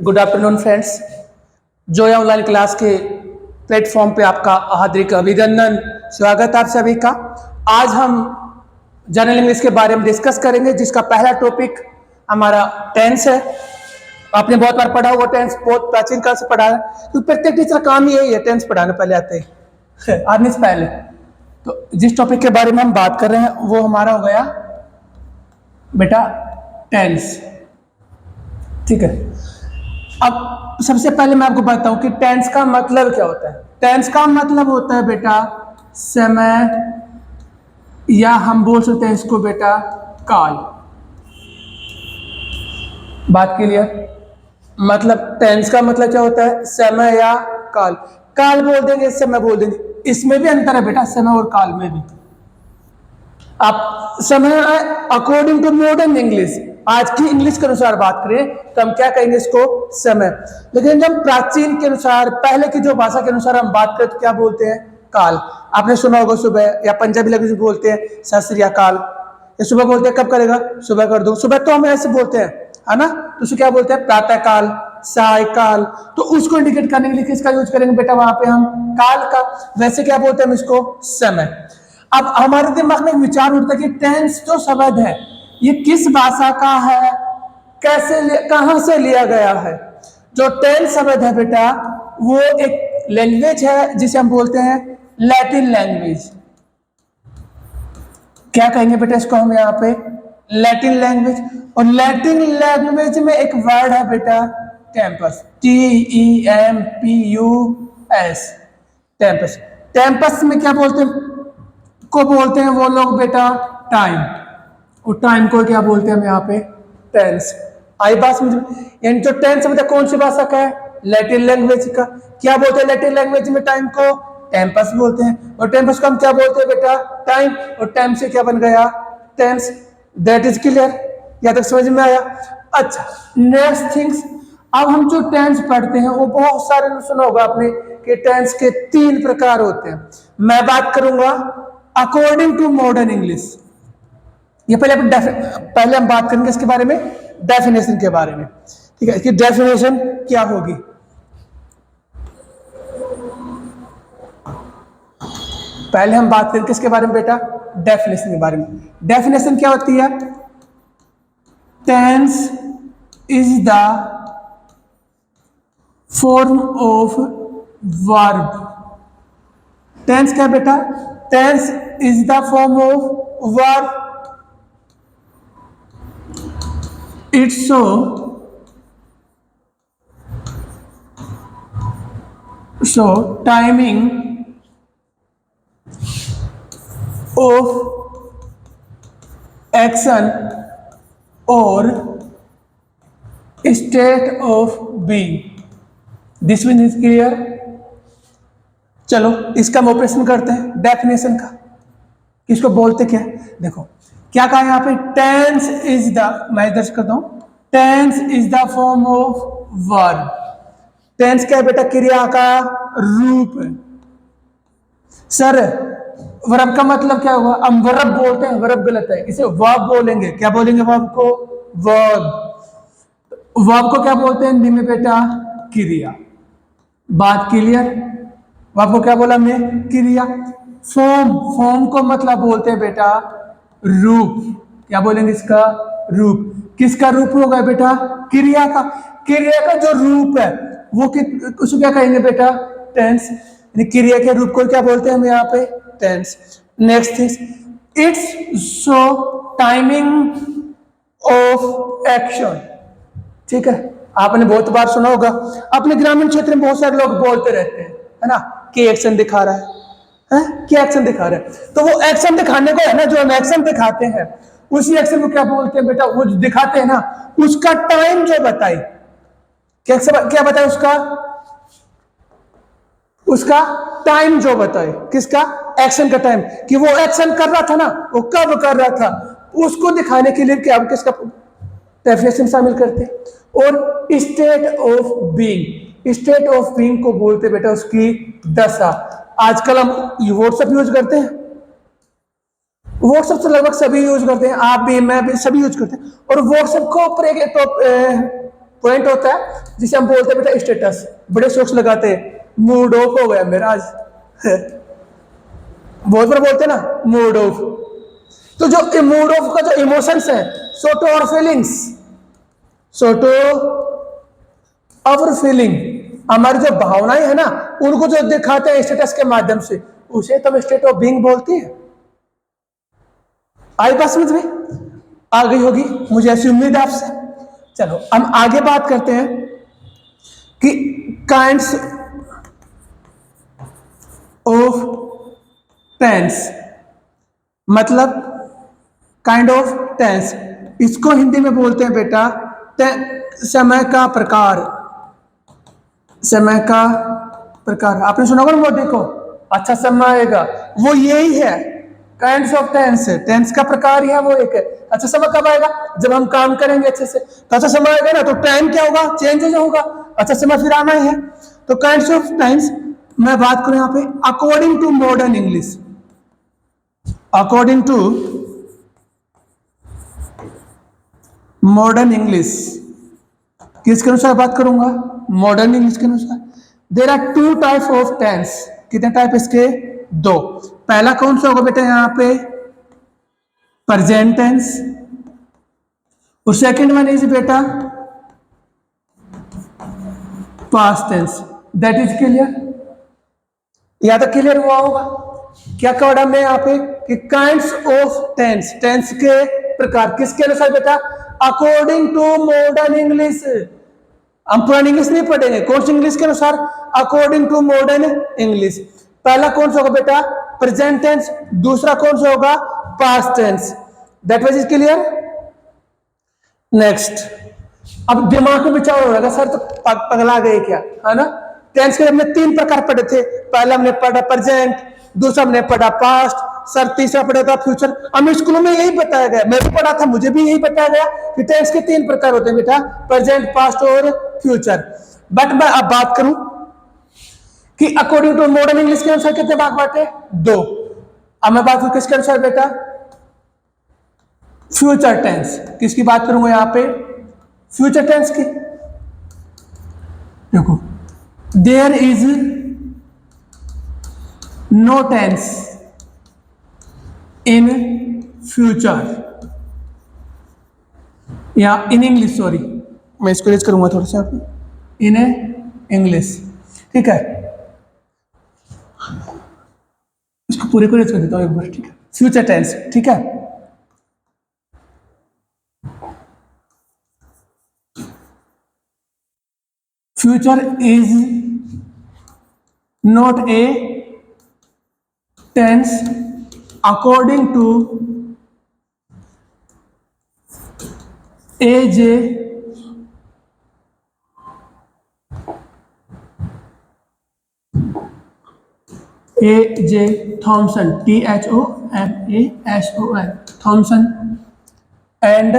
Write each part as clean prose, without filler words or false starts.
Good afternoon friends. Zoya online class के platform पे आपका हार्दिक अभिनंदन, स्वागत आप सभी का। आज हम जनरल इंग्लिश के बारे में डिस्कस करेंगे, जिसका पहला टॉपिक हमारा टेंस है। आपने बहुत बार पढ़ा होगा, टेंस बहुत प्राचीन काल से पढ़ा है, तो प्रत्येक टीचर काम ही यही है, टेंस पढ़ाने पहले आते हैं आने से पहले। तो जिस टॉपिक के बारे में हम बात कर रहे हैं वो हमारा हो गया बेटा टेंस, ठीक है। अब सबसे पहले मैं आपको बताऊं कि टेंस का मतलब क्या होता है। टेंस का मतलब होता है बेटा समय, या हम बोल सकते हैं इसको बेटा काल। बात क्लियर? मतलब टेंस का मतलब क्या होता है, समय या काल। काल बोल देंगे, समय बोल देंगे, इसमें भी अंतर है बेटा, समय और काल में भी। आप समय अकॉर्डिंग टू मॉडर्न इंग्लिश, आज की इंग्लिश के अनुसार बात करें तो हम क्या कहेंगे इसको, समय। लेकिन जब प्राचीन के अनुसार, पहले की जो भाषा के अनुसार हम बात करें तो क्या बोलते हैं, काल। आपने सुना होगा सुबह, या पंजाबी लोग बोलते हैं सत श्री अकाल। ये सुबह बोलते हैं, कब करेगा, सुबह कर दो। सुबह तो हम ऐसे बोलते हैं, है ना, तो उसे क्या बोलते हैं, प्रातः काल, सायकाल। तो उसको इंडिकेट करने के लिए किसका यूज करेंगे बेटा, वहां पे हम काल का। वैसे क्या बोलते हैं हम इसको, समय। अब हमारे दिमाग में विचार उठता है कि टेंस जो शब्द है ये किस भाषा का है, कहां से लिया गया है। जो टेंस शब्द है बेटा वो एक लैंग्वेज है जिसे हम बोलते हैं लैटिन लैंग्वेज। क्या कहेंगे बेटा इसको हम यहाँ पे, लैटिन लैंग्वेज। और लैटिन लैंग्वेज में एक वर्ड है बेटा टेम्पस, TEMPUS, टेम्पस। टेम्पस में क्या बोलते हैं, को बोलते हैं वो लोग बेटा टाइम, और टाइम को क्या बोलते हैं हम यहाँ पे, टेंस। आई बात समझ में? यानी जो टेंस मतलब कौन सी भाषा का है, लैटिन लैंग्वेज का। क्या बोलते हैं लैटिन लैंग्वेज में टाइम को, टेम्पस बोलते हैं। और टेम्पस को हम क्या बोलते हैं बेटा, टाइम। और टाइम से क्या बन गया, टेंस। That is clear? यहाँ तक समझ में आया? अच्छा, नेक्स्ट थिंग्स। अब हम जो टेंस पढ़ते हैं वो बहुत सारे सुना होगा आपने कि टेंस के 3 प्रकार होते हैं। मैं बात करूंगा अकॉर्डिंग टू मॉडर्न इंग्लिश। ये पहले हम बात करेंगे इसके बारे में, डेफिनेशन के बारे में, ठीक है। इसकी डेफिनेशन क्या होगी, पहले हम बात करेंगे किसके बारे में बेटा, डेफिनेशन के बारे में। डेफिनेशन क्या होती है, tense is the form of verb. Tense क्या बेटा, tense is the form of verb. It's so timing of action or state of being. This one is clear? चलो इसका हम ऑपरेशन करते हैं डेफिनेशन का। किसको बोलते क्या, देखो क्या कहा यहाँ पे, टेंस इज द, मैं दर्ज करता हूं, tense is the form of verb. Tense क्या है बेटा, क्रिया का रूप है। सर वर्ब का मतलब क्या हुआ, हम वर्ब बोलते हैं, वर्ब गलत है, इसे वर्ब बोलेंगे। क्या बोलेंगे वर्ब को, वर्ब। वर्ब को क्या बोलते हैं हिंदी में बेटा, क्रिया। बात क्लियर? वर्ब को क्या बोला हमने, क्रिया। फॉर्म, फॉर्म को मतलब बोलते हैं बेटा रूप। क्या बोलेंगे इसका, रूप। किसका रूप होगा बेटा, क्रिया का। क्रिया का जो रूप है वो उसको क्या कहेंगे बेटा, टेंस। क्रिया के रूप को क्या बोलते हैं हम यहाँ पे, tense. Next thing, it's so timing of action, ठीक है। आपने बहुत बार सुना होगा, अपने ग्रामीण क्षेत्र में बहुत सारे लोग बोलते रहते हैं, है ना, कि एक्शन दिखा रहा है, क्या एक्शन दिखा रहे हैं। तो वो एक्शन दिखाने को है ना, जो हम एक्शन दिखाते हैं उसी एक्शन को क्या बोलते हैं बेटा, वो दिखाते हैं ना, उसका टाइम जो बताए, क्या बताए उसका टाइम जो बताए, किसका, एक्शन का टाइम, कि वो एक्शन कर रहा था ना, वो कब कर रहा था, उसको दिखाने के लिए क्या हम किसका डेफिनेशन शामिल करते हैं। और state of being, state of being को बोलते बेटा उसकी दशा। आजकल हम व्हाट्सएप यूज करते हैं, व्हाट्सएप तो लगभग सभी यूज करते हैं, आप भी मैं भी सभी यूज करते हैं। और व्हाट्सएप के ऊपर एक तो पॉइंट होता है जिसे हम बोलते हैं बेटा स्टेटस। बड़े शौक से लगाते हैं, मूड ऑफ हो गया मेरा आज बहुत बार बोलते हैं ना मूड ऑफ। तो जो मूड ऑफ का जो इमोशंस है, so to our feelings, so to our feeling, हमारी जो भावनाएं है ना उनको जो दिखाते हैं स्टेटस के माध्यम से, उसे तो हम स्टेट ऑफ बीइंग बोलते हैं। आई बात समझ में आ गई होगी, मुझे ऐसी उम्मीद है आपसे। चलो हम आगे बात करते हैं कि काइंड्स ऑफ टेंस, मतलब काइंड ऑफ टेंस, इसको हिंदी में बोलते हैं बेटा समय का प्रकार। समय का प्रकार आपने सुना होगा ना, वो देखो अच्छा समय आएगा, वो यही है काइंड्स ऑफ टेंस। टेंस का प्रकार ही है वो एक है। अच्छा समय कब आएगा? जब हम काम करेंगे अच्छे से, तो अच्छा समय आएगा ना, तो टाइम क्या होगा? चेंज होगा, अच्छा समय फिर आना ही है। तो काइंड्स ऑफ टेंस मैं बात करूं यहां पे according to modern English, according to modern English, किसके अनुसार बात करूंगा? मॉडर्न इंग्लिश के अनुसार। There are two type of tense. कितने टाइप इसके? दो। पहला कौन सा होगा बेटा यहां पे? Present tense. और सेकंड वन इज बेटा past tense. That is clear? या तो क्लियर हुआ होगा। क्या कह रहा मैं यहाँ पे कि काइंड्स ऑफ टेंस, टेंस के प्रकार किसके अनुसार बेटा? According to modern English. हम पुरानी इंग्लिश नहीं पढ़ेंगे, कौन सी इंग्लिश के अनुसार? According to modern English. पहला कौन सा होगा बेटा? Present tense. दूसरा कौन सा होगा? Past tense. That was is clear? Next, अब दिमाग में विचार हो रहा सर तो पगला गए क्या, है ना? टेंस के हमने तीन प्रकार पढ़े थे। पहला हमने पढ़ा प्रेजेंट, दूसरा हमने पढ़ा पास्ट, सर तीसरा पढ़ा था फ्यूचर। हमें स्कूलों में यही बताया गया, मैं भी पढ़ा था, मुझे भी यही बताया गया कि टेंस के तीन प्रकार होते हैं बेटा, प्रेजेंट, पास्ट और फ्यूचर। बट मैं अब बात करूं कि अकॉर्डिंग टू मॉडर्न इंग्लिश के अनुसार कितने भाग बांटे? दो। अब मैं बात करूं किसके अनुसार बेटा? Future tense. किसकी बात करूंगा यहां पे? फ्यूचर टेंस की। देखो, there is no tense in future, या इन इंग्लिश, सॉरी मैं इसको रेज करूंगा थोड़ा सा इन इंग्लिश, ठीक है? इसको पूरे को रेज कर देता हूं एक बार, ठीक है? फ्यूचर टेंस, ठीक है? Future is not a tense according to A.J. Thompson, Thomason, Thompson, and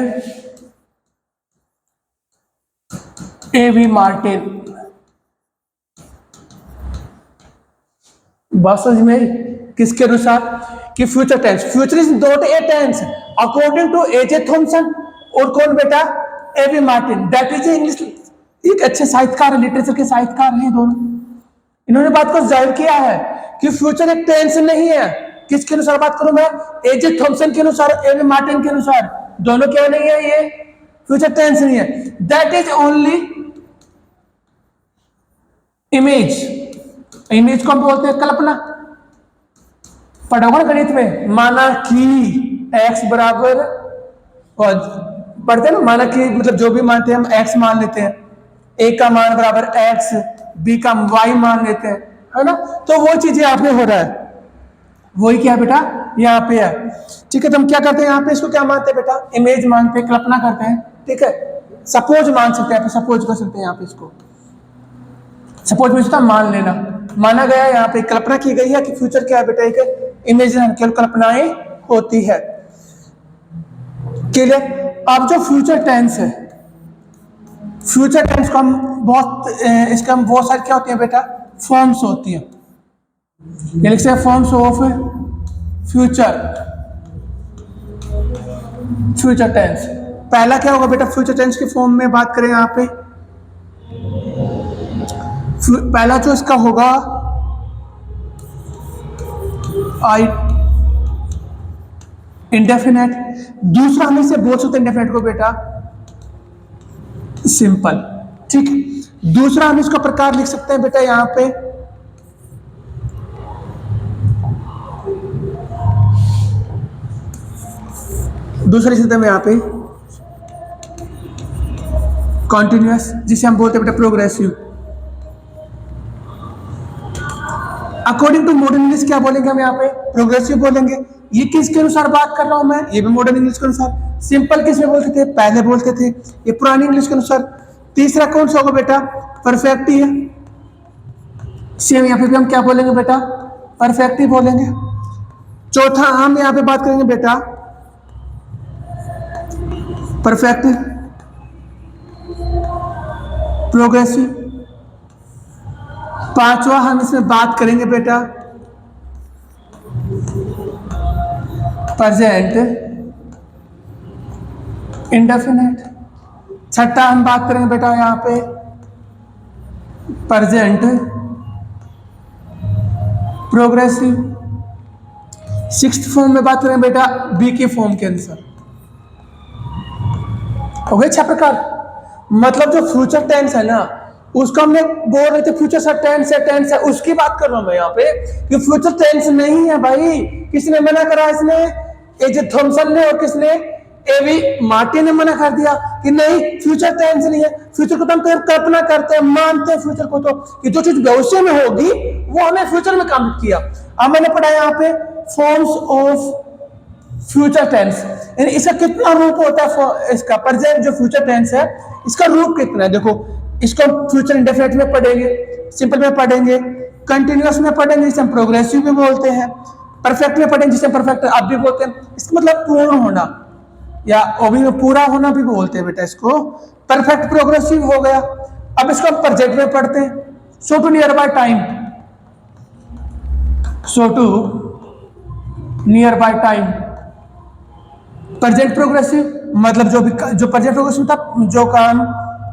A.V. Martin। बात समझ में आई? किसके अनुसार? कि future tense, future is not a tense according to A.J. Thomson और कौन बेटा? A.V. Martin. That is English, एक अच्छे साहित्यकार है, लिटरेचर के साहित्यकार हैं दोनों। इन्होंने बात को जाहिर किया है कि फ्यूचर एक टेंस नहीं है। किसके अनुसार बात करूं मैं? A.J. थॉमसन के अनुसार, A.V. मार्टिन के अनुसार। दोनों क्या नहीं है? ये फ्यूचर टेंस नहीं है। That is only image. Image को हम बोलते हैं कल्पना। पढ़ोगे ना गणित में, माना कि x बराबर, और पढ़ते हैं ना, माना कि मतलब जो भी मानते हैं हम x मान लेते हैं, a का मान बराबर x, b का y मान लेते हैं, है ना? तो वो चीजें यहाँ पे हो रहा है, वही क्या है बेटा यहाँ पे है, ठीक है? तो हम क्या करते हैं यहाँ पे, इसको क्या मानते हैं बेटा? इमेज मानते हैं, कल्पना करते हैं, ठीक है? सपोज मान सकते हैं, सपोज कर सकते हैं यहाँ पे, इसको सपोज में मान लेना, माना गया यहाँ पे, कल्पना की गई है कि फ्यूचर क्या है बेटा? एक इमेज, केवल कल्पनाएं होती है। क्लियर? अब जो फ्यूचर टेंस है, फ्यूचर टेंस को हम इसका हम बहुत सारी क्या होती है बेटा? फॉर्म्स होती है। लिख सकते हैं forms of future future tense. पहला क्या होगा बेटा, फ्यूचर टेंस की फॉर्म में बात करें यहाँ पे, पहला जो इसका होगा आई इंडेफिनेट। दूसरा हम इसे बोल सकते हैं इंडेफिनेट को बेटा सिंपल। ठीक, दूसरा हम इसका प्रकार लिख सकते हैं बेटा यहां पे दूसरे शब्द में यहां पे कॉन्टिन्यूअस, जिसे हम बोलते हैं बेटा progressive. According to modern English क्या बोलेंगे हम यहाँ पे, प्रोग्रेसिव बोलेंगे। ये किसके अनुसार बात कर रहा हूं मैं, ये भी मॉडर्न इंग्लिश के अनुसार। सिंपल किस में बोलते थे, पहले बोलते थे, ये पुरानी इंग्लिश के अनुसार। तीसरा कौन सा होगा बेटा, परफेक्ट ही है। सेम यहाँ पे भी हम क्या बोलेंगे बेटा, परफेक्ट ही बोलेंगे। चौथा हम यहाँ पे बात करेंगे बेटा परफेक्ट, प्रोग्रेसिव। पांचवा हम इसमें बात करेंगे बेटा प्रेजेंट इंडेफिनेट। छठा हम बात करेंगे बेटा यहां पे प्रेजेंट प्रोग्रेसिव। सिक्स्थ फॉर्म में बात करेंगे बेटा बी के फॉर्म के अनुसार। हो गए 6 प्रकार। मतलब जो फ्यूचर टेंस है ना, उसको हमने बोल रहे थे फ्यूचर टेंस है, उसकी बात कर रहा हूं मैं यहाँ पे कि फ्यूचर टेंस नहीं है भाई। किसने मना करा, इसने एजे थॉमसन ने, और किसने, एवी मार्टिन ने मना कर दिया कि नहीं फ्यूचर टेंस नहीं है। फ्यूचर को तो हम कल्पना करते हैं, मानते हैं फ्यूचर को, तो कि जो चीज भविष्य में होगी वो हमें फ्यूचर में काम किया। अब मैंने पढ़ा यहाँ पे फॉर्म्स ऑफ फ्यूचर टेंस, यानी इसका कितना रूप होता है। इसका प्रेजेंट जो फ्यूचर टेंस है इसका रूप कितना है, देखो इसको फ्यूचर इंडेफिनिट में पढ़ेंगे, सिंपल में पढ़ेंगे, कंटिन्यूअस में पढ़ेंगे जिसे हम प्रोग्रेसिव भी बोलते हैं, परफेक्ट में पढ़ेंगे जिसे हम परफेक्ट अब भी बोलते हैं। इसका मतलब पूर्ण होना या अभी में पूरा होना भी बोलते हैं बेटा इसको। परफेक्ट प्रोग्रेसिव हो गया। अब इसको हम प्रेजेंट में पढ़ते हैं, so to near by time, so to near by time. Present progressive मतलब जो प्रेजेंट प्रोग्रेसिव था, जो काम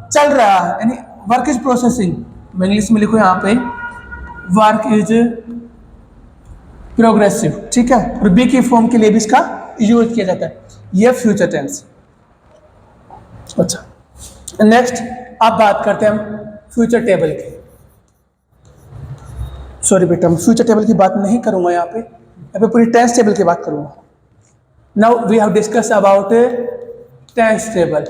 चल रहा है, यानी वर्क इज प्रोसेसिंग। मैं इंग्लिश में लिखूं यहाँ पे वर्क इज प्रोग्रेसिव, ठीक है। और बी की फॉर्म के लिए भी इसका यूज किया जाता है, ये फ्यूचर टेंस। अच्छा, नेक्स्ट अब बात करते हैं हम फ्यूचर टेबल की। सॉरी बेटा, मैं फ्यूचर टेबल की बात नहीं करूंगा यहाँ पे पूरी टेंस टेबल की बात करूंगा। Now we have discuss about tense table.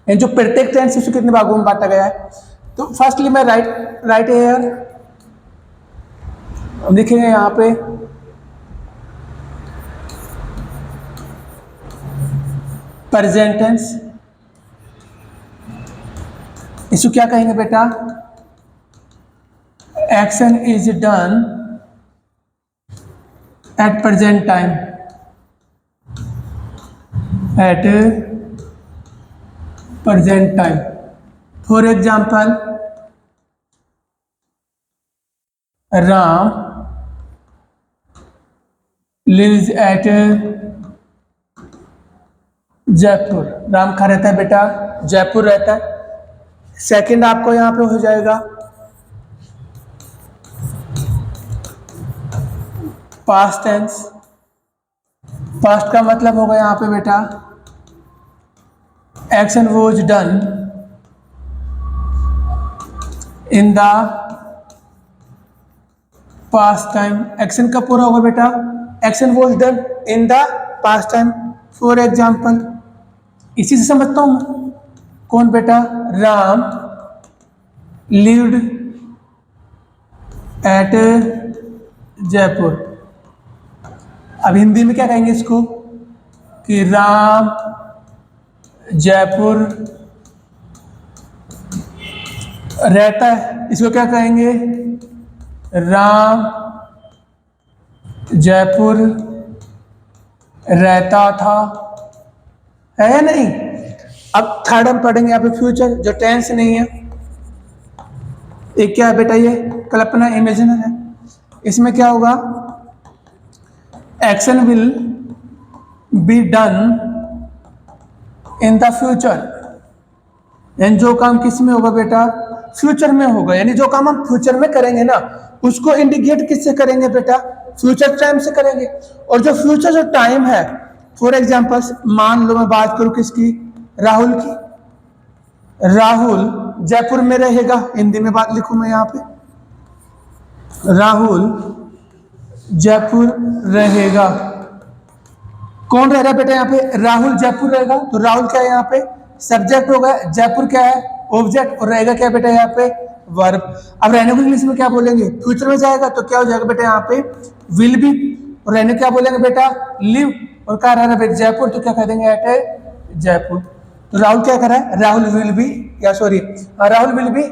जो प्रत्येक टेंस उसको कितने भागों में बांटा गया है। तो फर्स्टली मैं राइट हेयर लिखेंगे यहाँ पे प्रेजेंट टेंस। इसको क्या कहेंगे बेटा, action is done at present time, at present time. For example, Ram lives at Jaipur. Ram कहाँ रहता है बेटा, जयपुर रहता है। सेकंड आपको यहां पे हो जाएगा पास्ट टेंस। पास्ट का मतलब होगा यहां पे बेटा action was done in the past time. Action का पूरा होगा बेटा action was done in the past time. For example, इसी से समझता हूं मैं, कौन बेटा, राम लिव्ड एट जयपुर। अब हिंदी में क्या कहेंगे इसको कि राम जयपुर रहता है। इसको क्या कहेंगे, राम जयपुर रहता था, है या नहीं। अब थर्ड हम पढ़ेंगे यहाँ पे फ्यूचर, जो टेंस नहीं है। एक क्या है बेटा, ये कल्पना, इमेजिनर है। इसमें क्या होगा, action will be done in the future, यानी जो काम किस में होगा बेटा, फ्यूचर में होगा, यानी जो काम हम फ्यूचर में करेंगे ना उसको इंडिकेट किससे करेंगे बेटा, फ्यूचर टाइम से करेंगे। और जो फ्यूचर जो टाइम है, फॉर एग्जांपल मान लो मैं बात करूं किसकी, राहुल की, राहुल जयपुर में रहेगा, हिंदी में बात लिखूं मैं यहाँ पे, राहुल जयपुर रहेगा। कौन रह रहा है बेटा यहाँ पे, राहुल जयपुर रहेगा, तो राहुल क्या है यहाँ पे, सब्जेक्ट होगा, जयपुर क्या है, ऑब्जेक्ट, और रहेगा क्या बेटा यहाँ पे, वर्ब। अब रहने को इंग्लिश में क्या बोलेंगे, फ्यूचर में जाएगा तो क्या हो जाएगा बेटा यहाँ पे, विल बी, और रहने क्या बोलेंगे बेटा, लिव, और क्या रह रहा है बेटा जयपुर, तो क्या कह देंगे एट जयपुर। तो राहुल क्या कर रहा है, राहुल विल बी, या sorry Rahul will be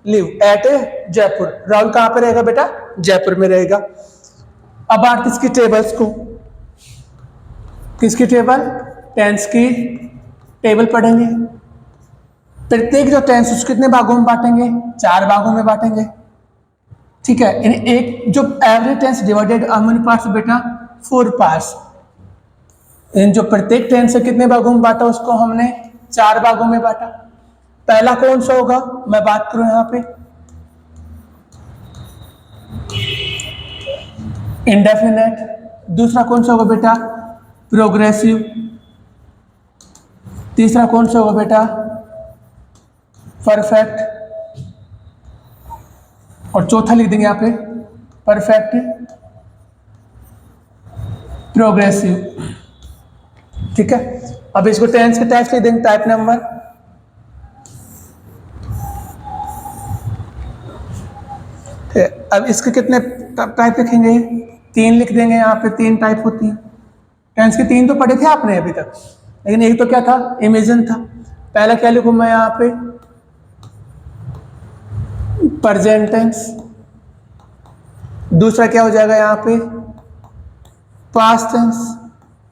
live at Jaipur. Rahul कहाँ पे रहेगा बेटा, जयपुर में रहेगा। अब बात किसकी, टेबल्स को, किसकी टेबल, टेंस की टेबल पढ़ेंगे। प्रत्येक जो टेंस उसको कितने भागों में बांटेंगे, 4 भागों में बांटेंगे, ठीक है। यानी एक जो every tense divided how many parts बेटा, 4 पार्ट्स। इन जो प्रत्येक टेंस से कितने भागों में बांटा, उसको हमने 4 भागों में बांटा। पहला कौन सा होगा, मैं बात करूं यहां पे इंडेफिनेट, दूसरा कौन सा होगा बेटा, प्रोग्रेसिव, तीसरा कौन सा होगा बेटा, परफेक्ट, और चौथा लिख देंगे यहाँ पे परफेक्ट प्रोग्रेसिव, ठीक है। अब इसको टेंस के टाइप लिख देंगे, टाइप नंबर, अब इसके कितने टाइप लिखेंगे, 3 लिख देंगे, यहाँ पे 3 टाइप होती है। टेंस के 3 तो पढ़े थे आपने अभी तक, लेकिन एक तो क्या था, इमेजिन था। पहला क्या लिखूं मैं यहाँ पे, प्रेजेंट टेंस, दूसरा क्या हो जाएगा यहाँ पे, पास्ट टेंस,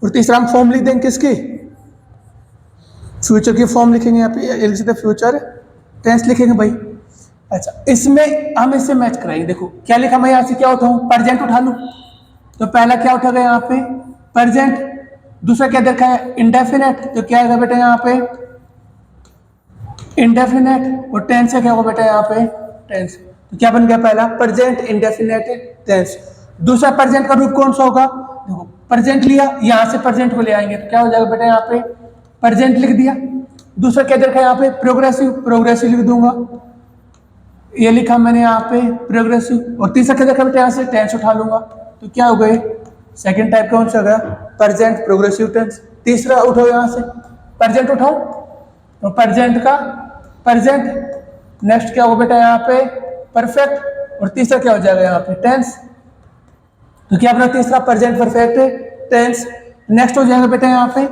और तीसरा हम फॉर्म लिख देंगे किसकी, फ्यूचर की फॉर्म लिखेंगे यहाँ पे, फ्यूचर टेंस लिखेंगे भाई। अच्छा, इसमें हम इससे मैच कराएंगे, देखो क्या लिखा, मैं यहाँ से क्या उठाऊं, प्रेजेंट उठा लूं, तो पहला क्या उठा गया यहाँ पे, प्रेजेंट, दूसरा क्या देखा है, इंडेफिनेट, तो क्या आएगा बेटा यहाँ पे इंडेफिनेट, और टेंस से क्या होगा बेटा यहाँ पे टेंस, तो क्या बन गया, पहला प्रेजेंट इंडेफिनेट टेंस। दूसरा प्रेजेंट का रूप कौन सा होगा, देखो प्रेजेंट लिया, यहाँ से प्रेजेंट को ले आएंगे तो क्या हो जाएगा बेटा यहाँ पे प्रेजेंट लिख दिया। दूसरा क्या देखा यहाँ पे, प्रोग्रेसिव, प्रोग्रेसिव लिख दूंगा, ये लिखा मैंने यहाँ पे प्रोग्रेसिव। और तीसरा क्या देखा बेटा, यहाँ से टेंस उठा लूंगा, तो क्या हो गए, सेकंड टाइप कौन सा गया, प्रेजेंट प्रोग्रेसिव टेंस। तीसरा उठाओ यहाँ से, प्रेजेंट उठाओ, तो प्रेजेंट का प्रेजेंट, नेक्स्ट क्या होगा बेटा यहाँ पे परफेक्ट, और तीसरा क्या हो जाएगा यहाँ पे टेंस, तो क्या अपना तीसरा प्रेजेंट परफेक्ट टेंस। नेक्स्ट हो जाएगा बेटा यहाँ पे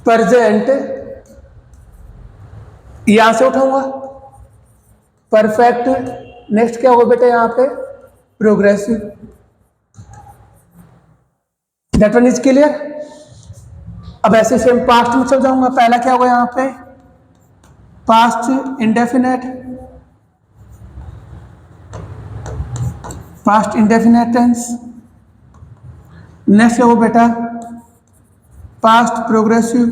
प्रेजेंट, यहां से उठाऊंगा परफेक्ट, नेक्स्ट क्या होगा बेटा यहाँ पे progressive. That one is clear. अब ऐसे सेम पास्ट में चल जाऊंगा, पहला क्या होगा यहाँ पे past indefinite, past indefinite tense. Next क्या होगा बेटा past progressive,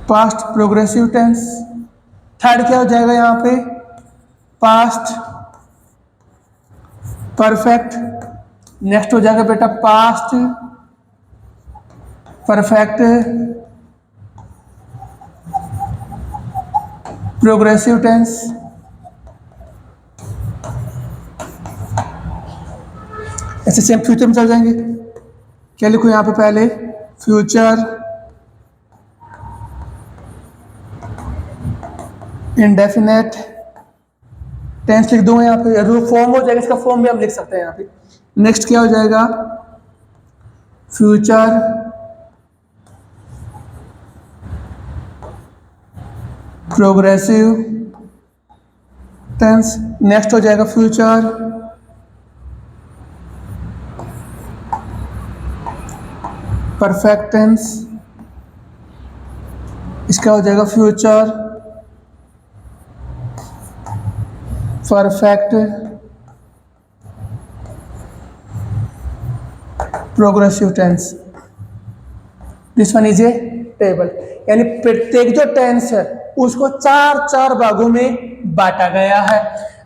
past progressive tense. Third क्या हो जाएगा यहाँ पे पास्ट परफेक्ट, नेक्स्ट हो जाएगा बेटा पास्ट परफेक्ट प्रोग्रेसिव टेंस। ऐसे सेम फ्यूचर में चल जाएंगे, क्या लिखूं यहाँ पे पहले फ्यूचर इंडेफिनेट टेंस लिख दूंगा यहाँ पे, रूप फॉर्म हो जाएगा, इसका फॉर्म भी हम लिख सकते हैं यहाँ पे। नेक्स्ट क्या हो जाएगा फ्यूचर प्रोग्रेसिव टेंस। नेक्स्ट हो जाएगा फ्यूचर परफेक्ट टेंस। इसका हो जाएगा future perfect progressive tense, this one is a table, यानी प्रत्येक जो टेंस है उसको चार चार भागों में बांटा गया है।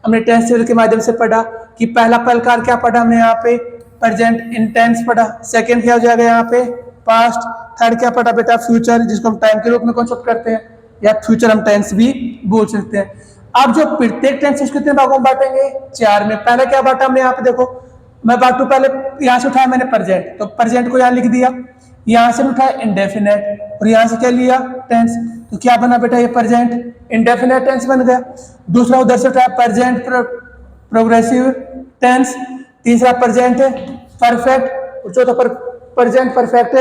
हमने टेंस टेबल के माध्यम से पढ़ा कि पहला प्रकार क्या पढ़ा हमने यहाँ पे, प्रेजेंट इंटेंस पढ़ा, सेकंड क्या हो जाएगा यहाँ पे, पास्ट, थर्ड क्या पढ़ा बेटा, फ्यूचर, जिसको हम टाइम के रूप में कॉन्सेप्ट करते हैं, या फ्यूचर हम टेंस भी बोल सकते हैं। अब जो प्रत्येक टेंस उसको कितने भागों में बांटेंगे, चार में। पहले क्या बांटा हमने यहाँ पे, देखो मैं बांटू, पहले यहाँ से उठाया मैंने प्रेजेंट, तो प्रेजेंट को यहाँ लिख दिया, यहाँ से उठाया इंडेफिनेट, और यहाँ से क्या लिया, टेंस, तो क्या बना बेटा, ये प्रेजेंट इंडेफिनेट टेंस बन गया। दूसरा उधर से उठाया प्रेजेंट प्रोग्रेसिव टेंस, तीसरा प्रेजेंट परफेक्ट, और चौथा present perfect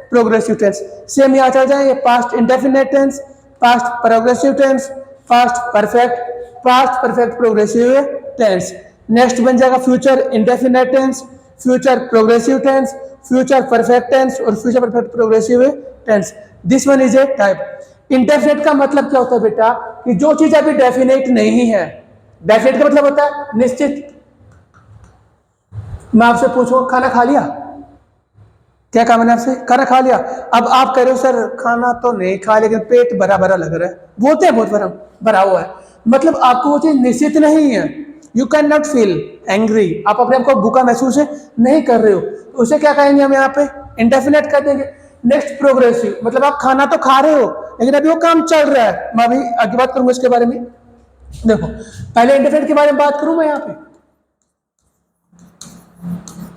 progressive tense. Same यहाँ चल जाए, ये past indefinite tense, past progressive tense, past perfect progressive tense. Next बन जाएगा future indefinite tense, future progressive tense, future perfect tense और future perfect progressive tense. This one is a type. Indefinite का मतलब क्या होता है बेटा, कि जो चीज अभी डेफिनेट नहीं है। डेफिनेट का मतलब होता है निश्चित। मैं आपसे पूछूं, खाना खा लिया, क्या कहा मैंने आपसे, खाना खा लिया। अब आप कह रहे हो सर खाना तो नहीं खा, लेकिन पेट भरा भरा लग रहा है, बोलते हैं बहुत भरा हुआ है, मतलब आपको वो चीज निश्चित नहीं है। You can not feel angry, आप अपने आप को भूखा महसूस नहीं कर रहे हो, तो उसे क्या कहेंगे हम यहाँ पे, इंडेफिनेट कर देंगे। नेक्स्ट प्रोग्रेसिव, मतलब आप खाना तो खा रहे हो लेकिन अभी वो काम चल रहा है। मैं अभी आगे बात करूंगा इसके बारे में। देखो पहले इंडेफिनेट के बारे में बात करूं मैं यहाँ पे।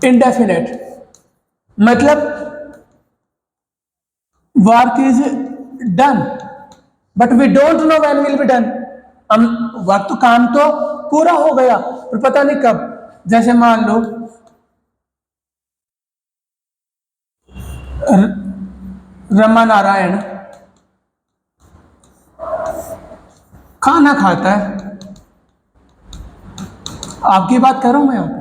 इंडेफिनेट मतलब work is done but we don't know when will be done. हम वर्क तो काम तो पूरा हो गया पर पता नहीं कब। जैसे मान लो रमा नारायण खाना खाता है, आपकी बात कर रहा हूं मैं यहां पे।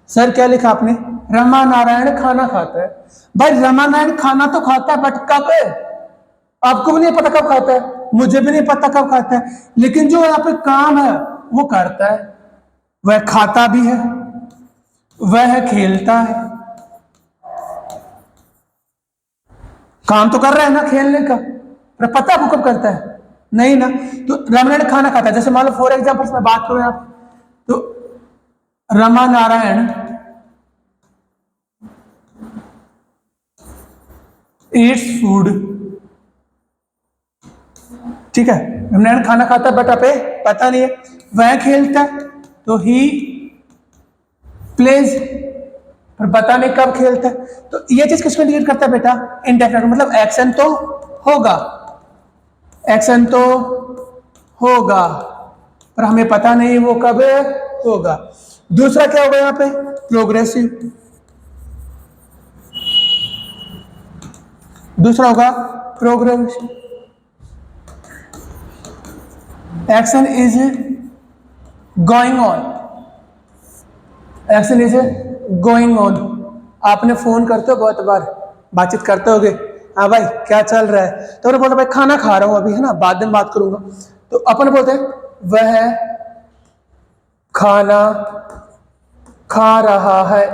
सर क्या लिखा आपने, रमा नारायण खाना खाता है। भाई रमा नारायण खाना तो खाता है बट कब है, आपको भी नहीं पता कब खाता है, मुझे भी नहीं पता कब खाता है, लेकिन जो यहाँ पे काम है वो करता है। वह खाता भी है, वह खेलता है, काम तो कर रहा है ना खेलने का, पर पता है वो कब करता है, नहीं ना। तो रमनारायण खाना खाता है। जैसे मान लो फॉर एग्जाम्पल मैं बात करूं आप, तो रमा नारायण ईट्स फूड, ठीक है। रमनारायण खाना खाता है बट पे पता नहीं है। वह खेलता है तो ही प्लेज, पर पता नहीं कब खेलता है। तो ये चीज किसको इंडिकेट करता है बेटा, इंडेफिनिट, मतलब एक्शन तो होगा, एक्शन तो होगा पर हमें पता नहीं वो कब होगा। दूसरा क्या होगा यहाँ पे, प्रोग्रेसिव। दूसरा होगा progressive, action is going on, action is going on. आपने फोन करते हो बहुत बार, बातचीत करते होगे, हाँ भाई क्या चल रहा है, तो उन्होंने बोला भाई खाना खा रहा हूं अभी, है ना, बाद में बात करूंगा। तो अपन बोलते हैं वह खाना खा रहा है,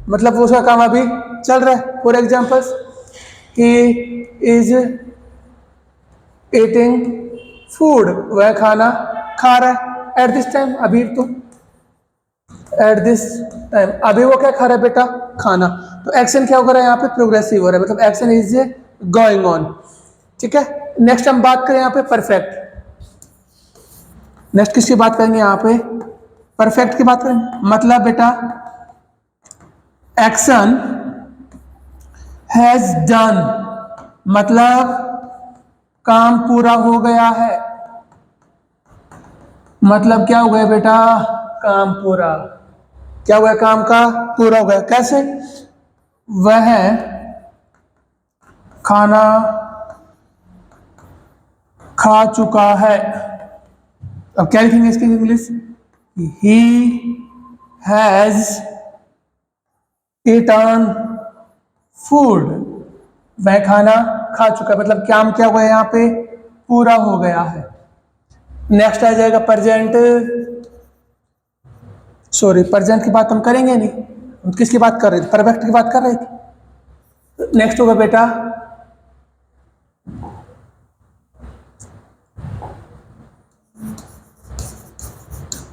मतलब उसका काम अभी चल रहा है। For examples, he is eating food, वह खाना खा रहा है एट दिस टाइम, अभी तो एट दिस टाइम, अभी वो क्या खा रहा है बेटा, खाना। तो एक्शन क्या हो रहा है यहाँ पे, प्रोग्रेसिव हो रहा है, मतलब एक्शन इज गोइंग ऑन, ठीक है। नेक्स्ट हम बात करें यहाँ पे परफेक्ट। नेक्स्ट किसकी बात करेंगे यहाँ पे, परफेक्ट की बात करेंगे। मतलब बेटा एक्शन हैज डन, मतलब काम पूरा हो गया है। मतलब क्या हो गया बेटा, काम पूरा, क्या हुआ, काम का पूरा हो गया। कैसे, वह खाना खा चुका है। अब क्या लिखेंगे इसकी English, he has eaten food, वह खाना खा चुका है, मतलब काम क्या हुआ यहाँ पे, पूरा हो गया है। नेक्स्ट आ जाएगा प्रेजेंट, सॉरी प्रेजेंट की बात हम करेंगे नहीं, हम किसकी बात कर रहे थे? परफेक्ट की बात कर रहे थे। नेक्स्ट होगा बेटा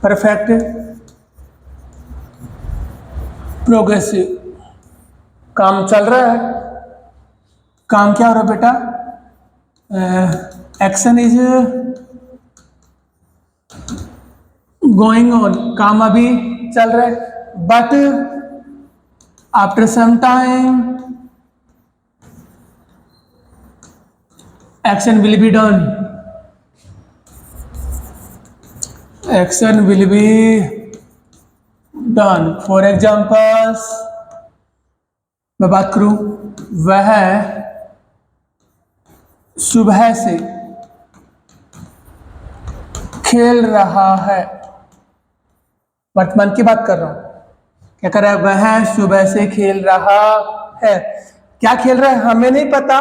परफेक्ट प्रोग्रेसिव। काम चल रहा है, काम क्या हो रहा है बेटा? एक्शन इज गोइंग ऑन, काम अभी चल रहा है। But after some time action will be done, action will be done. For examples मैं बात करूं, वह सुबह से खेल रहा है। वर्तमान की बात कर रहा हूं। क्या कर रहा है? वह सुबह से खेल रहा है। क्या खेल रहा है हमें नहीं पता,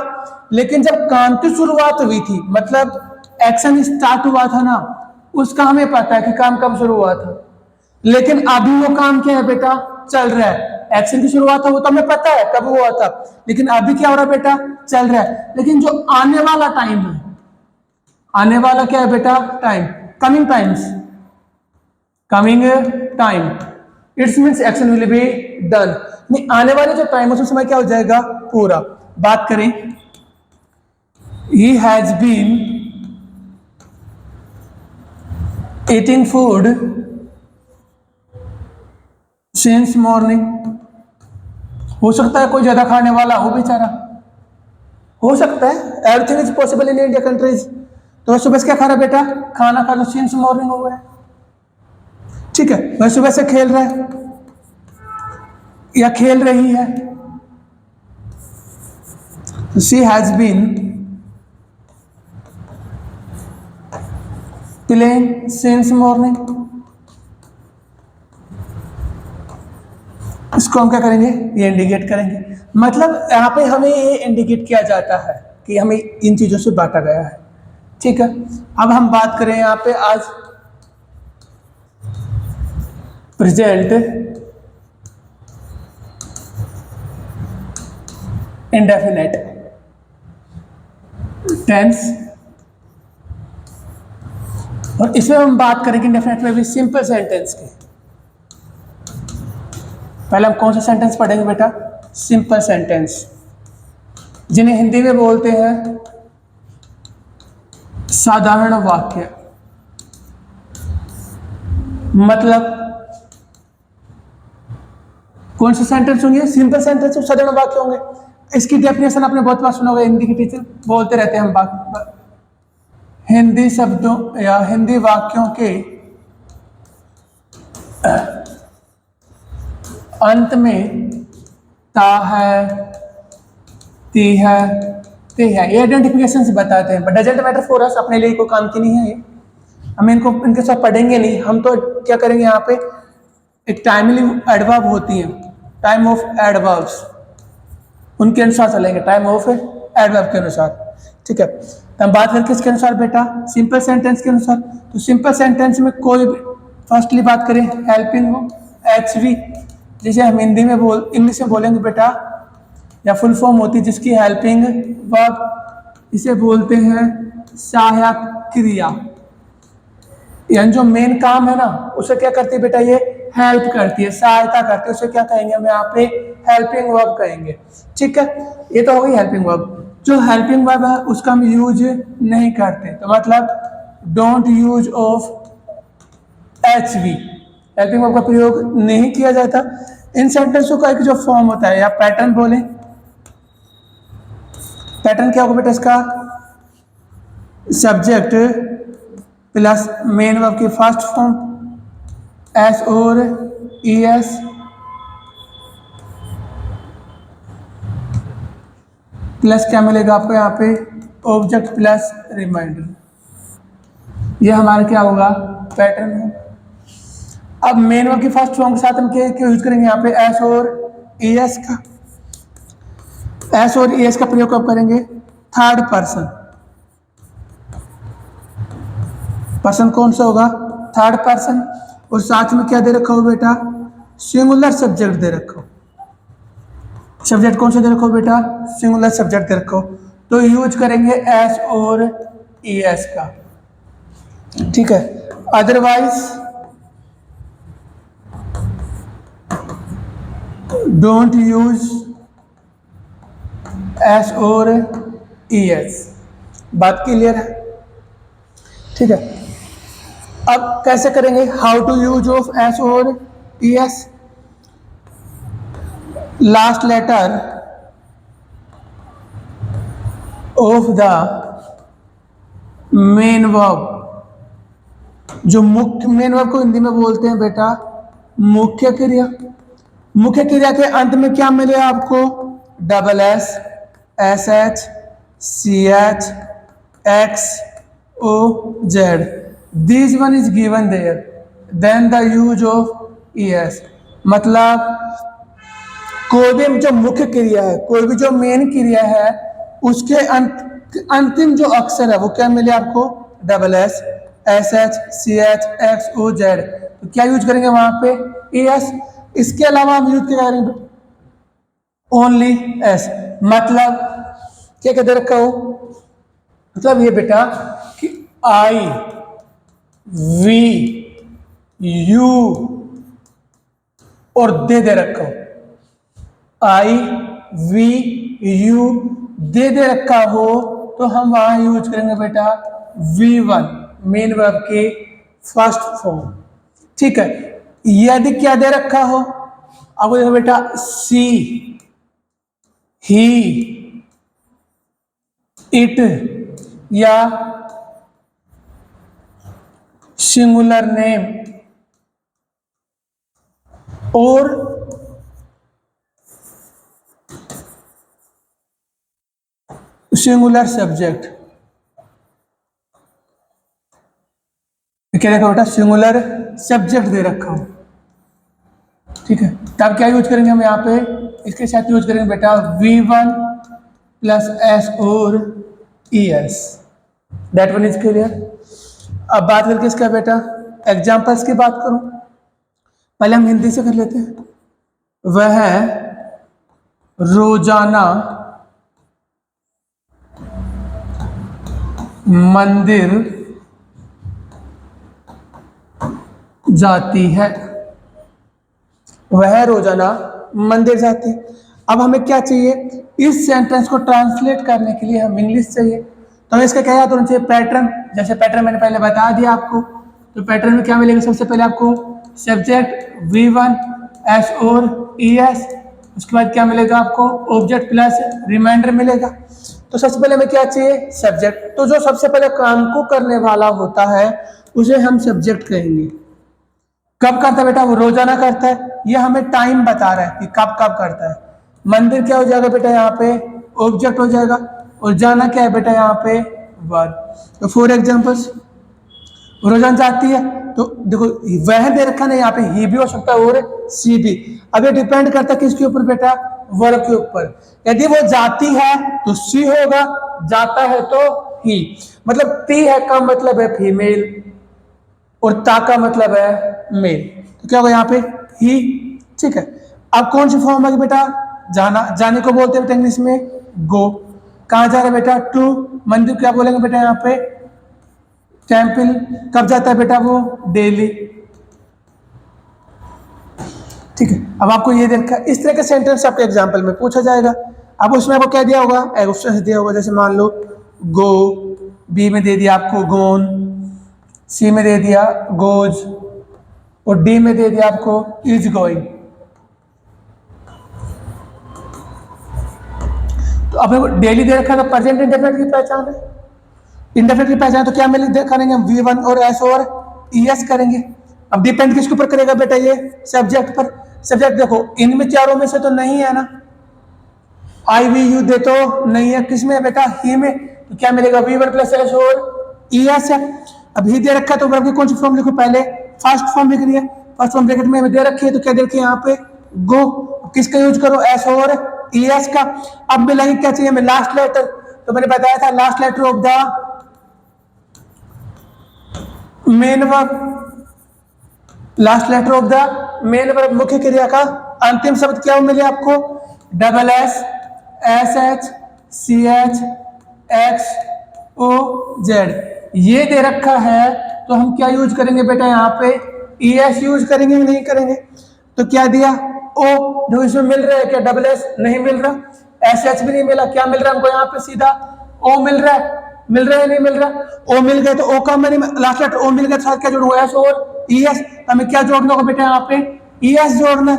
लेकिन जब काम की शुरुआत हुई थी, मतलब एक्शन स्टार्ट हुआ था ना, उसका हमें पता है कि काम कब शुरू हुआ था। लेकिन अभी वो काम क्या है बेटा? चल रहा है। एक्शन की शुरुआत है वो तो हमें पता है कब हुआ था, लेकिन अभी क्या हो रहा है बेटा? चल रहा है। लेकिन जो आने वाला टाइम है, आने वाला क्या है बेटा? Time, coming times, coming time, it's means action will be done. नहीं, आने वाले जो टाइम है उस समय क्या हो जाएगा? पूरा। बात करें, he has been eating food since morning। हो सकता है कोई ज्यादा खाने वाला हो बेचारा, हो सकता है, everything is possible in India countries. तो वह सुबह से क्या खा रहा है बेटा? खाना खा, तो सिंस मॉर्निंग हो गया। ठीक है, वह सुबह से खेल रहा है या खेल रही है। She has been playing since morning. इसको हम क्या करेंगे? ये इंडिकेट करेंगे। मतलब यहाँ पे हमें ये इंडिकेट किया जाता है कि हमें इन चीजों से बांटा गया है। ठीक है, अब हम बात करें यहाँ पे आज प्रेजेंट इंडेफिनेट टेंस, और इसमें हम बात करेंगे इंडेफिनेट में भी सिंपल सेंटेंस की। पहले हम कौन सा सेंटेंस पढ़ेंगे बेटा? सिंपल सेंटेंस, जिन्हें हिंदी में बोलते हैं साधारण वाक्य। मतलब कौन से सेंटेंस होंगे? सिंपल सेंटेंस और साधारण वाक्य होंगे। इसकी डेफिनेशन आपने बहुत बार सुना होगा, हिंदी के टीचर बोलते रहते हैं हम बात, हिंदी शब्दों या हिंदी वाक्यों के अंत में ता है, ती है, ते है, ये आइडेंटिफिकेशन से बताते हैं। But doesn't matter for us, अपने लिए कोई काम की नहीं है ये, हम इनको इनके साथ पढ़ेंगे नहीं। हम तो क्या करेंगे, यहाँ पे एक टाइमली एडवर्ब होती है, टाइम ऑफ एडवर्ब्स, उनके अनुसार चलेंगे, टाइम ऑफ एडवर्ब के अनुसार। ठीक है, तो हम बात करें किसके अनुसार बेटा? सिंपल सेंटेंस के अनुसार। तो सिंपल सेंटेंस में कोई फर्स्टली बात करें हेल्पिंग हो, एचवी, जिसे हम हिंदी में इंग्लिश में बोलेंगे बेटा, या फुल फॉर्म होती है जिसकी हेल्पिंग वर्ब, इसे बोलते हैं सहायक क्रिया। यानी जो मेन काम है ना, उसे क्या करती है बेटा? ये हेल्प करती है, सहायता करती है, उसे क्या कहेंगे हम यहाँ पे? हेल्पिंग वर्ब कहेंगे। ठीक है, ये तो हो गई हेल्पिंग वर्ब। जो हेल्पिंग वर्ब है उसका हम यूज नहीं करते, तो मतलब don't use of HV, helping verb का प्रयोग नहीं किया जाता। इन सेंटेंसों का एक जो फॉर्म होता है या पैटर्न बोले, पैटर्न क्या होगा बेटा इसका? सब्जेक्ट प्लस मेन वर्ब की फर्स्ट फॉर्म एस और ई एस, प्लस क्या मिलेगा आपको यहाँ पे? Object plus reminder. ये हमारा क्या होगा? पैटर्न होगा। अब मेन वर्ब की फर्स्ट फॉर्म के साथ हम क्या यूज करेंगे यहाँ पे? एस और ई एस का। एस और ई एस का प्रयोग कब करेंगे? Third person. पर्सन कौन सा होगा? Third person. और साथ में क्या दे रखा हो बेटा? सिंगुलर सब्जेक्ट दे रखो। सब्जेक्ट कौन सा दे रखो बेटा? सिंगुलर सब्जेक्ट दे रखो, तो यूज करेंगे एस और ई एस का, ठीक है। अदरवाइज डोंट यूज एस और ई एस। बात क्लियर है? ठीक है। अब कैसे करेंगे? How to use of S और E S? Last letter of the main verb, जो मुख्य मेन वर्ब को हिंदी में बोलते हैं बेटा मुख्य क्रिया। मुख्य क्रिया के अंत में क्या मिलेगा आपको? Double S, S H, C H, X O Z. This one is given there, then the use of E S. मतलब कोई भी जो मुख्य क्रिया है, कोई भी जो मेन क्रिया है, उसके अंतिम जो अक्षर है वो क्या मिले आपको? Double S, S H, C H, X O Z. तो क्या यूज करेंगे वहां पे? E S. इसके अलावा हम यूज क्या करेंगे? Only S. मतलब क्या कहते रखा हो? मतलब ये बेटा कि आई वी यू और दे रखा हो, आई वी यू दे रखा हो, तो हम वहां यूज करेंगे बेटा V1 मेन वर्ब के फर्स्ट फॉर्म, ठीक है। यदि क्या दे रखा हो, अब देखो बेटा सी, ही, इट या सिंगुलर नेम और सिंगुलर सब्जेक्ट, क्या देखा बेटा? सिंगुलर सब्जेक्ट दे रखा हो, ठीक है। तब क्या यूज करेंगे हम यहाँ पे? इसके साथ यूज करेंगे बेटा V1 प्लस एस और E S. That one is clear. अब बात करके इसका बेटा एग्जाम्पल्स की बात करूं, पहले हम हिंदी से कर लेते हैं। वह रोजाना मंदिर जाती है। वह रोजाना मंदिर जाती है। अब हमें क्या चाहिए? इस सेंटेंस को ट्रांसलेट करने के लिए हम इंग्लिश चाहिए, तो हमें इसका क्या याद होना चाहिए? पैटर्न। जैसे पैटर्न मैंने पहले बता दिया आपको, तो पैटर्न में क्या मिलेगा? सबसे पहले आपको सब्जेक्ट V1 एस और ई एस, उसके बाद क्या मिलेगा आपको? ऑब्जेक्ट प्लस रिमाइंडर मिलेगा। तो सबसे पहले हमें क्या चाहिए? सब्जेक्ट। तो जो सबसे पहले काम को करने वाला होता है उसे हम सब्जेक्ट कहेंगे। कब करता है बेटा? वो रोजाना करता है। ये हमें टाइम बता रहा है कि कब कब करता है। मंदिर क्या हो जाएगा बेटा? यहाँ पे ऑब्जेक्ट हो जाएगा, और जाना क्या है बेटा? यहाँ पे वर्ब। तो फॉर एग्जांपल्स, रोजाना जाती है, तो देखो वह दे रखा ना, यहाँ पे ही भी हो सकता है और सी भी। अब ये डिपेंड करता है किसके ऊपर बेटा? वर्ब के ऊपर। यदि वो जाती है तो सी होगा, जाता है तो ही। मतलब ती है का मतलब है फीमेल और ता का मतलब है मेल, तो क्या होगा यहाँ पे? ही, ठीक है। अब कौन सी फॉर्म है बेटा? जाना। जाने को बोलते हैं बेटा इंग्लिश में गो। कहाँ जा रहा है बेटा? टू। मंदिर क्या बोलेंगे बेटा यहाँ पे? टेम्पल। कब जाता है बेटा वो? डेली, ठीक है। अब आपको ये देखा, इस तरह के सेंटेंस आपके एग्जाम्पल में पूछा जाएगा। अब उसमें आपको क्या दिया होगा? ऑप्शन दिया होगा, जैसे मान लो गो, बी में दे दिया आपको गोन, सी में दे दिया गोज, और डी में दे दिया आपको इज गोइंग। तो अब डेली दे रखा है तो प्रेजेंट इंडेफिनिट की पहचान है। इंडेफिनिट की पहचान तो क्या मिले करेंगे? V1 और एस और ई एस करेंगे। अब डिपेंड किसके ऊपर करेगा बेटा? ये सब्जेक्ट पर। सब्जेक्ट देखो इनमें चारों में से तो नहीं है ना, आई वी यू दे तो नहीं है, किसमें है बेटा? ही में। तो क्या मिलेगा? V1 प्लस एस और ई एस है। अब ही दे रखा है तो वर्ब की कौन सी फॉर्म लिखो? पहले फर्स्ट फॉर्म लिख रही है, फर्स्ट फॉर्म ब्रैकेट में दे रखी है, तो क्या दे रखी है यहाँ पे? गो। किसका यूज करो? एस और ई एस का। अब मिलेंगे क्या चाहिए हमें? Last letter. तो मैंने बताया था last letter of the main verb, last letter of the main verb, मुख्य क्रिया का अंतिम शब्द क्या मिले आपको? Double S, S H, C H, X O Z. ये दे रखा है तो हम क्या यूज करेंगे बेटा? यहाँ पे ई एस यूज करेंगे नहीं करेंगे? तो क्या दिया? ओ। जो इसमें मिल रहा है क्या? डबल एस नहीं मिल रहा, एस एच भी नहीं मिला, क्या मिल रहा है हमको यहाँ पे? सीधा ओ मिल रहा है। मिल रहा है नहीं मिल रहा? ओ मिल गए तो ओ का मैंने लास्ट लेटर ओ मिल गया, साथ क्या जोड़ूंगा? एस और ई एस। हमें क्या जोड़ना होगा बेटा? यहाँ पे ई एस जोड़ना।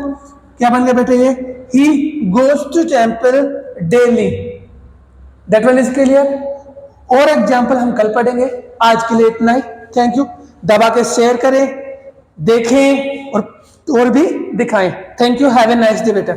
क्या बन गया बेटा ये? He goes to temple daily. That one is clear. और एग्जाम्पल हम कल पढ़ेंगे। आज के लिए इतना ही। Thank you. दबा के शेयर करें, देखें और भी दिखाएं। Thank you. Have a nice day बेटा।